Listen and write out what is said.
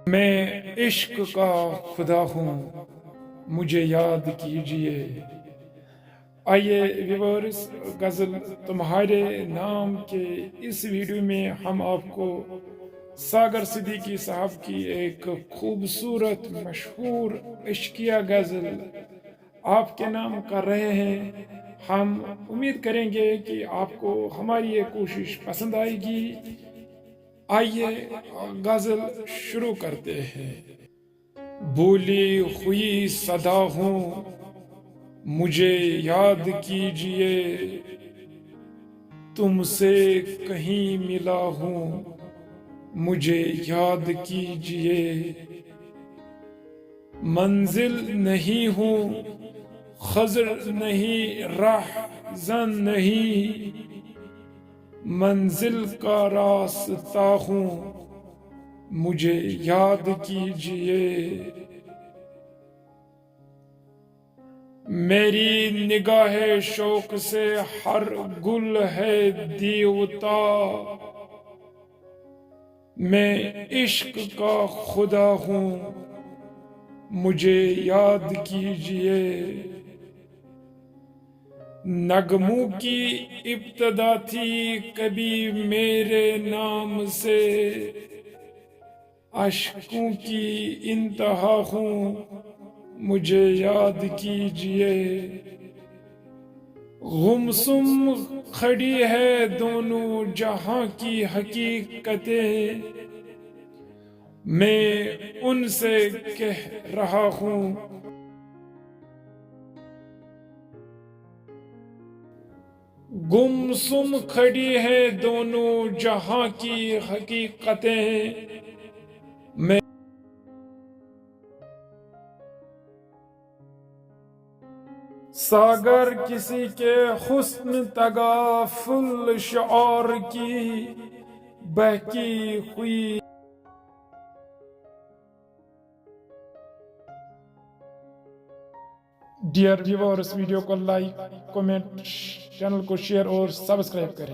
میں عشق کا خدا ہوں، مجھے یاد کیجئے۔ آئیے ویورز، غزل تمہارے نام کے اس ویڈیو میں ہم آپ کو ساگر صدیقی صاحب کی ایک خوبصورت مشہور عشقیہ غزل آپ کے نام کر رہے ہیں۔ ہم امید کریں گے کہ آپ کو ہماری یہ کوشش پسند آئے گی۔ آئیے غزل شروع کرتے ہیں۔ بھولی ہوئی صدا ہوں، مجھے یاد کیجئے، تم سے کہیں ملا ہوں، مجھے یاد کیجئے۔ منزل نہیں ہوں، خضر نہیں، رہزن نہیں، منزل کا راستہ ہوں، مجھے یاد کیجئے۔ میری نگاہ شوق سے ہر گل ہے دیوتا، میں عشق کا خدا ہوں، مجھے یاد کیجئے۔ نغموں کی ابتدا تھی کبھی میرے نام سے، اشکوں کی انتہا ہوں، مجھے یاد کیجئے۔ گمسم کھڑی ہے دونوں جہاں کی حقیقتیں، میں ان سے کہہ رہا ہوں، گمسم کھڑی ہے دونوں جہاں کی حقیقتیں، میں ساگر کسی کے حسن تغافل شعار کی بہکی ہوئی۔ ڈیئر ویورز، ویڈیو کو لائک، کمنٹ، چینل کو شیئر اور سبسکرائب کریں۔